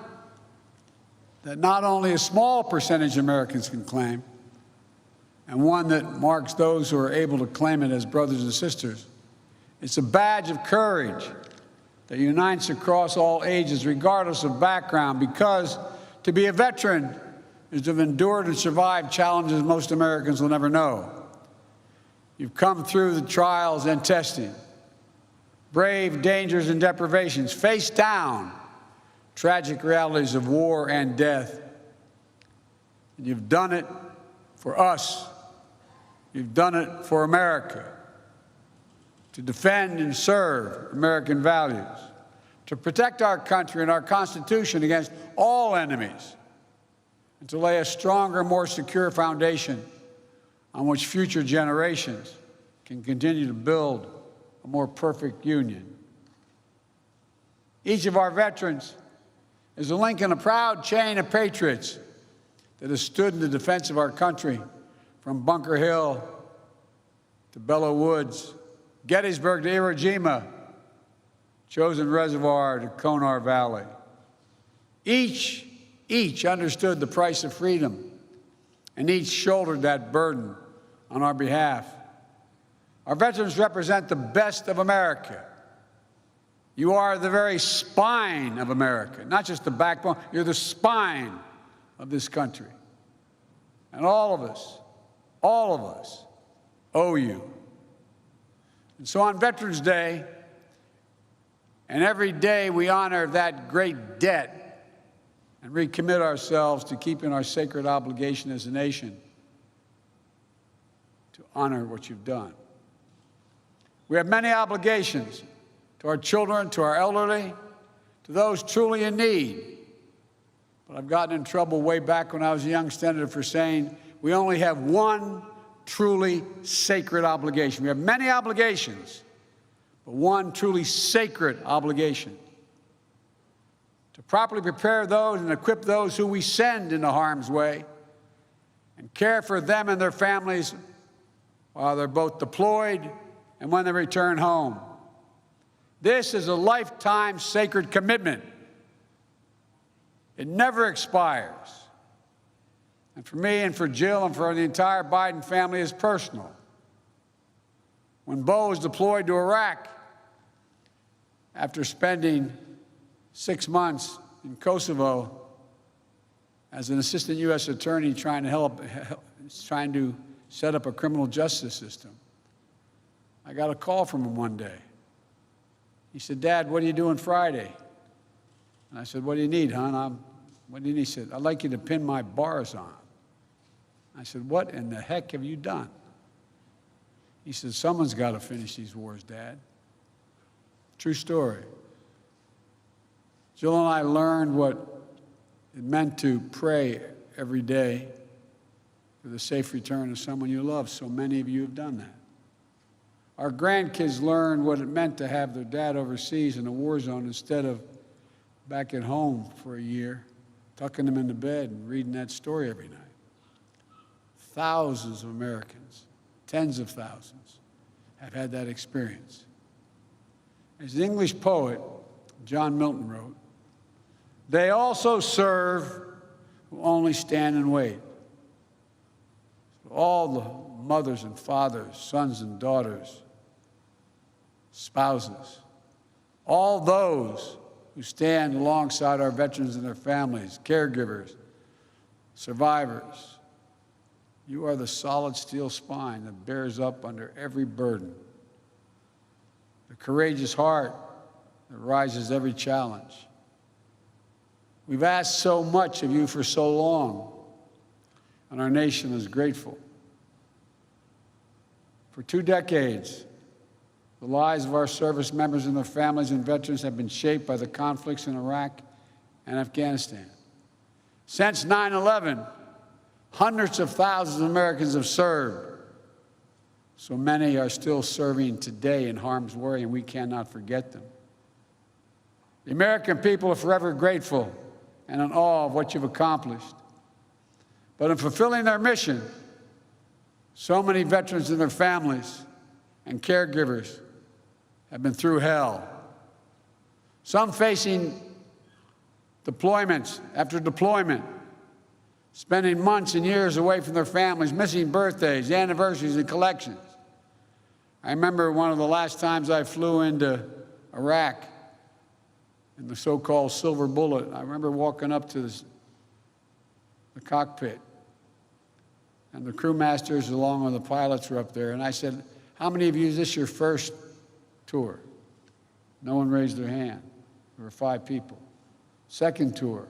that not only a small percentage of Americans can claim, and one that marks those who are able to claim it as brothers and sisters. It's a badge of courage that unites across all ages, regardless of background, because to be a veteran is to have endured and survived challenges most Americans will never know. You've come through the trials and testing, braved dangers and deprivations, faced down tragic realities of war and death. And you've done it for us. You've done it for America, to defend and serve American values, to protect our country and our Constitution against all enemies, and to lay a stronger, more secure foundation on which future generations can continue to build a more perfect union. Each of our veterans is a link in a proud chain of patriots that has stood in the defense of our country from Bunker Hill to Belleau Woods, Gettysburg to Iwo Jima, Chosin Reservoir to Konar Valley. Each understood the price of freedom, and each shouldered that burden on our behalf. Our veterans represent the best of America. You are the very spine of America, not just the backbone. You're the spine of this country. And all of us owe you. And so on Veterans Day, and every day we honor that great debt and recommit ourselves to keeping our sacred obligation as a nation to honor what you've done. We have many obligations to our children, to our elderly, to those truly in need. But I've gotten in trouble way back when I was a young senator for saying we only have one truly sacred obligation. We have many obligations, but one truly sacred obligation: to properly prepare those and equip those who we send into harm's way and care for them and their families while they're both deployed and when they return home. This is a lifetime sacred commitment. It never expires. And for me and for Jill and for the entire Biden family, it's personal. When Bo was deployed to Iraq, after spending 6 months in Kosovo as an assistant U.S. attorney trying to set up a criminal justice system, I got a call from him one day. He said, "Dad, what are you doing Friday?" And I said, "What do you need, hon?" What do you need? He said, "I'd like you to pin my bars on." I said, "What in the heck have you done?" He said, "Someone's got to finish these wars, Dad." True story. Jill and I learned what it meant to pray every day for the safe return of someone you love. So many of you have done that. Our grandkids learned what it meant to have their dad overseas in a war zone instead of back at home for a year, tucking them into bed and reading that story every night. Thousands of Americans, tens of thousands, have had that experience. As the English poet John Milton wrote, "They also serve who only stand and wait." So all the mothers and fathers, sons and daughters, spouses, all those who stand alongside our veterans and their families, caregivers, survivors, you are the solid steel spine that bears up under every burden, the courageous heart that rises every challenge. We've asked so much of you for so long, and our nation is grateful. For 2 decades, the lives of our service members and their families and veterans have been shaped by the conflicts in Iraq and Afghanistan. Since 9/11, hundreds of thousands of Americans have served. So many are still serving today in harm's way, and we cannot forget them. The American people are forever grateful and in awe of what you've accomplished. But in fulfilling their mission, so many veterans and their families and caregivers have been through hell. Some facing deployments after deployment, spending months and years away from their families, missing birthdays, anniversaries, and collections. I remember one of the last times I flew into Iraq in the so-called Silver Bullet. I remember walking up to the cockpit, and the crew masters along with the pilots were up there, and I said, "How many of you, is this your first tour?" No one raised their hand. There were 5 people. Second tour,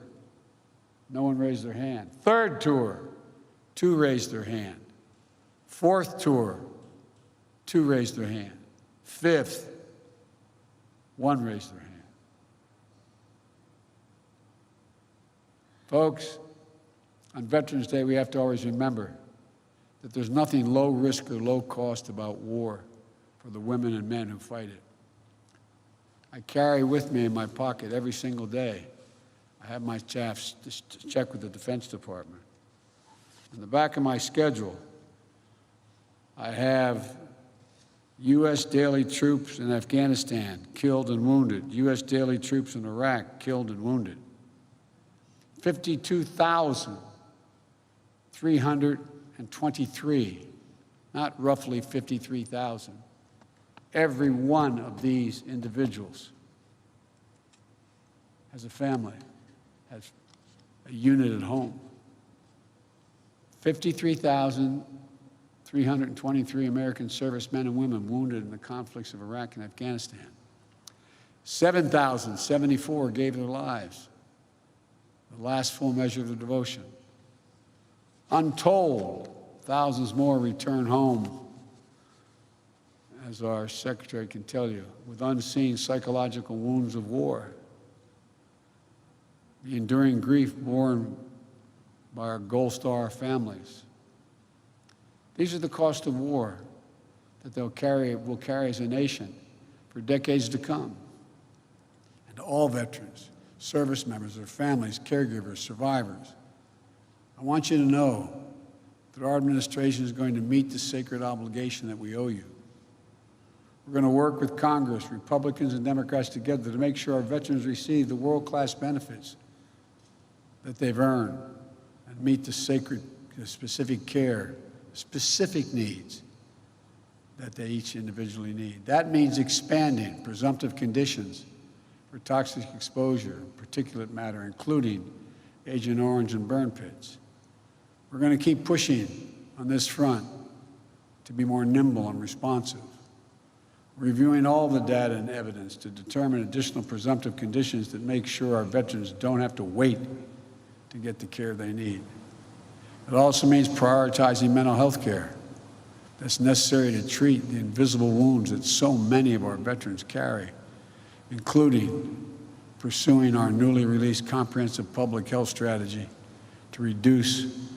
no one raised their hand. Third tour, 2 raised their hand. Fourth tour, 2 raised their hand. Fifth, 1 raised their hand. Folks, on Veterans Day, we have to always remember that there's nothing low risk or low cost about war for the women and men who fight it. I carry with me in my pocket every single day. I have my staff check with the Defense Department. In the back of my schedule, I have U.S. daily troops in Afghanistan killed and wounded, U.S. daily troops in Iraq killed and wounded. 52,323, not roughly 53,000. Every one of these individuals has a family, has a unit at home. 53,323 American servicemen and women wounded in the conflicts of Iraq and Afghanistan. 7,074 gave their lives, the last full measure of their devotion. Untold, thousands more return home, as our secretary can tell you, with unseen psychological wounds of war. The enduring grief borne by our Gold Star families. These are the cost of war that we'll carry as a nation for decades to come. And all veterans, service members, their families, caregivers, survivors, I want you to know that our administration is going to meet the sacred obligation that we owe you. We're going to work with Congress, Republicans and Democrats together to make sure our veterans receive the world-class benefits that they've earned and meet the specific care, specific needs that they each individually need. That means expanding presumptive conditions for toxic exposure, particulate matter, including Agent Orange and burn pits. We're going to keep pushing on this front to be more nimble and responsive, reviewing all the data and evidence to determine additional presumptive conditions that make sure our veterans don't have to wait to get the care they need. It also means prioritizing mental health care that's necessary to treat the invisible wounds that so many of our veterans carry. including pursuing our newly released comprehensive public health strategy to reduce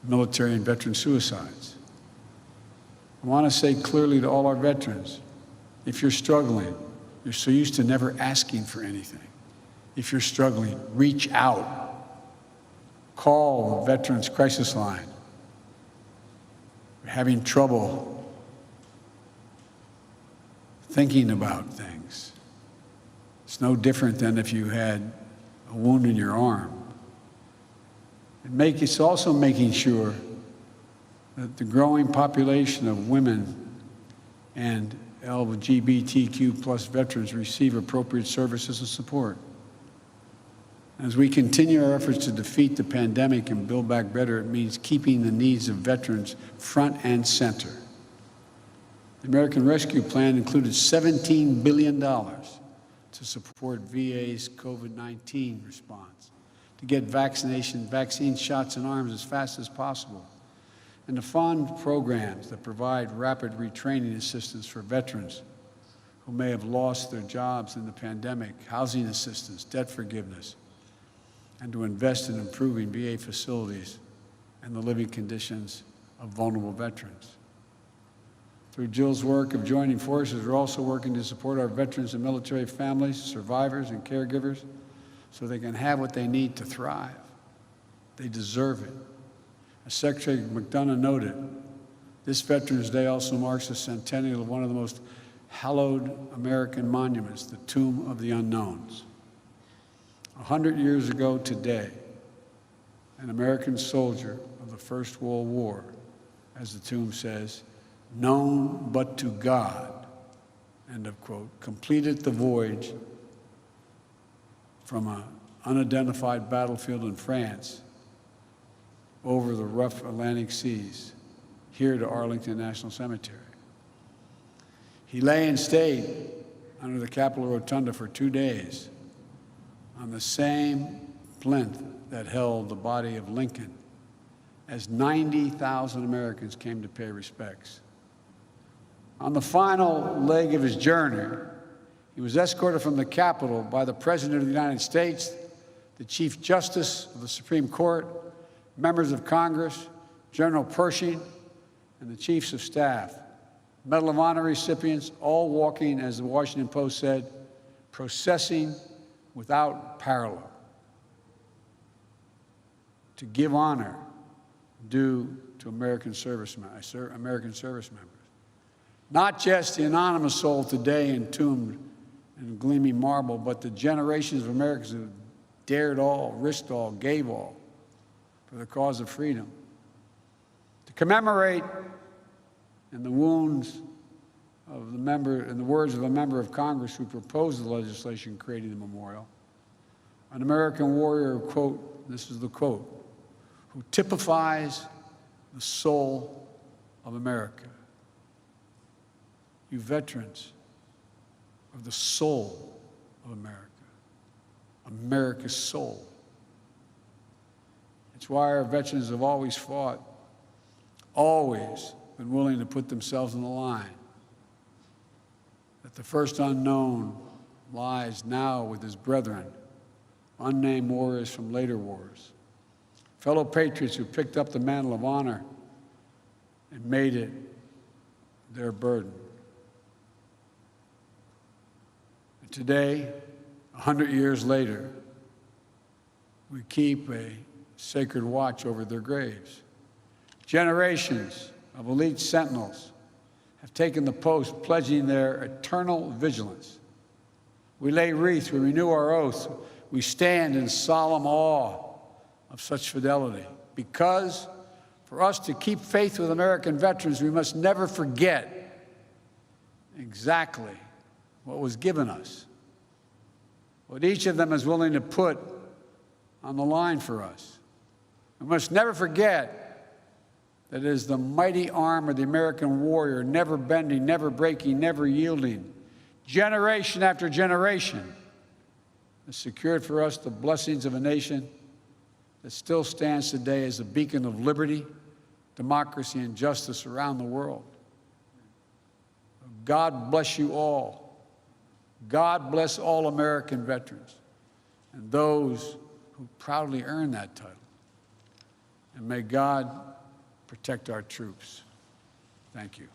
military and veteran suicides. I want to say clearly to all our veterans, if you're struggling, you're so used to never asking for anything. If you're struggling, reach out. Call the Veterans Crisis Line. You're having trouble thinking about things. It's no different than if you had a wound in your arm. It's also making sure that the growing population of women and LGBTQ plus veterans receive appropriate services and support. As we continue our efforts to defeat the pandemic and build back better, it means keeping the needs of veterans front and center. The American Rescue Plan included $17 billion to support VA's COVID-19 response, to get vaccine shots in arms as fast as possible, and to fund programs that provide rapid retraining assistance for veterans who may have lost their jobs in the pandemic, housing assistance, debt forgiveness, and to invest in improving VA facilities and the living conditions of vulnerable veterans. Through Jill's work of joining forces, we're also working to support our veterans and military families, survivors, and caregivers so they can have what they need to thrive. They deserve it. As Secretary McDonough noted, this Veterans Day also marks the centennial of one of the most hallowed American monuments, the Tomb of the Unknowns. 100 years ago today, an American soldier of the First World War, as the tomb says, known but to God, end of quote, completed the voyage from an unidentified battlefield in France over the rough Atlantic seas here to Arlington National Cemetery. He lay and stayed under the Capitol Rotunda for 2 days on the same plinth that held the body of Lincoln as 90,000 Americans came to pay respects. On the final leg of his journey, he was escorted from the Capitol by the President of the United States, the Chief Justice of the Supreme Court, members of Congress, General Pershing, and the Chiefs of Staff. Medal of Honor recipients, all walking, as the Washington Post said, processing without parallel, to give honor due to American service members. Not just the anonymous soul today entombed in gleaming marble, but the generations of Americans who dared all, risked all, gave all for the cause of freedom. To commemorate in the wounds of the member, in the words of a member of Congress who proposed the legislation creating the memorial, an American warrior, quote, this is the quote, who typifies the soul of America. You veterans are the soul of America, America's soul. It's why our veterans have always fought, always been willing to put themselves on the line. That the first unknown lies now with his brethren, unnamed warriors from later wars, fellow patriots who picked up the mantle of honor and made it their burden. And today, 100 years later, we keep a sacred watch over their graves. Generations of elite sentinels have taken the post, pledging their eternal vigilance. We lay wreaths, we renew our oaths, we stand in solemn awe of such fidelity. Because for us to keep faith with American veterans, we must never forget exactly what was given us, what each of them is willing to put on the line for us. We must never forget that it is the mighty arm of the American warrior, never bending, never breaking, never yielding, generation after generation, has secured for us the blessings of a nation that still stands today as a beacon of liberty, democracy, and justice around the world. God bless you all. God bless all American veterans and those who proudly earn that title. And may God protect our troops. Thank you.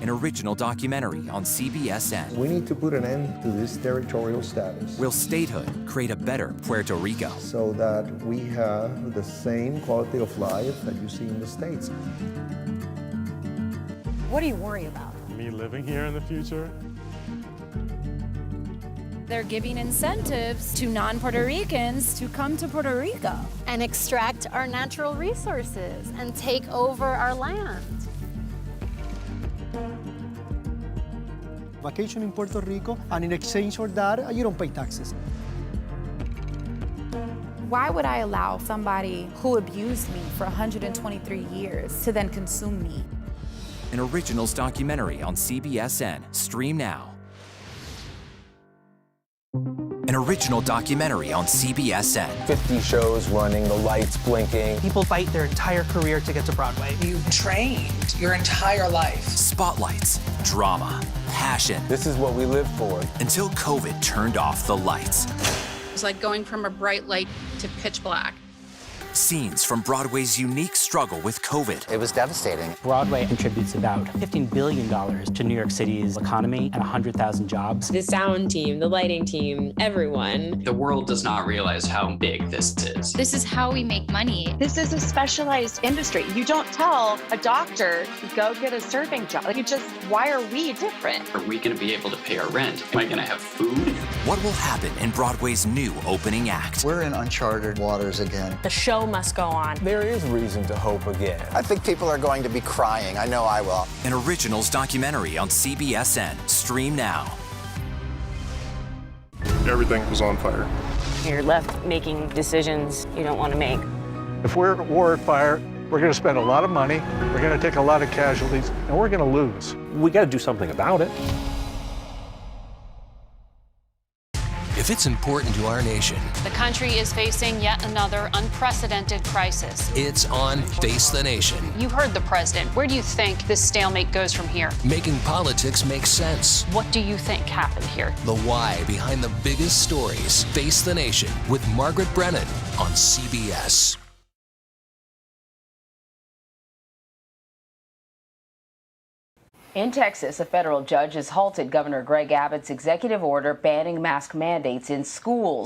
An original documentary on CBSN.
We need to put an end to this territorial status.
Will statehood create a better Puerto Rico?
So that we have the same quality of life that you see in the States.
What do you worry about?
Me living here in the future.
They're giving incentives to non-Puerto Ricans to come to Puerto Rico
and extract our natural resources and take over our land.
Vacation in Puerto Rico, and in exchange for that, you don't pay taxes.
Why would I allow somebody who abused me for 123 years to then consume me?
An originals documentary on CBSN. Stream now. An original documentary on CBSN.
50 shows running, the lights blinking.
People fight their entire career to get to Broadway.
You trained your entire life.
Spotlights, drama, passion.
This is what we live for.
Until COVID turned off the lights.
It's like going from a bright light to pitch black.
Scenes from Broadway's unique struggle with COVID.
It was devastating.
Broadway contributes about $15 billion to New York City's economy and 100,000 jobs.
The sound team, the lighting team, everyone.
The world does not realize how big this is.
This is how we make money.
This is a specialized industry. You don't tell a doctor to go get a serving job. Like, you just, why are we different?
Are we going to be able to pay our rent? Am I going to have food?
What will happen in Broadway's new opening act?
We're in uncharted waters again.
The show must go on.
There is reason to hope again.
I think people are going to be crying. I know I will.
An originals documentary on CBSN. Stream now.
Everything was on fire.
You're left making decisions you don't want to make.
If we're at war at fire, we're going to spend a lot of money, we're going to take a lot of casualties, and we're going to lose.
We got to do something about it.
If it's important to our nation,
the country is facing yet another unprecedented crisis.
it's on Face the Nation.
You heard the president. Where do you think this stalemate goes from here?
Making politics make sense.
What do you think happened here?
The why behind the biggest stories. Face the Nation with Margaret Brennan on CBS.
In Texas, a federal judge has halted Governor Greg Abbott's executive order banning mask mandates in schools.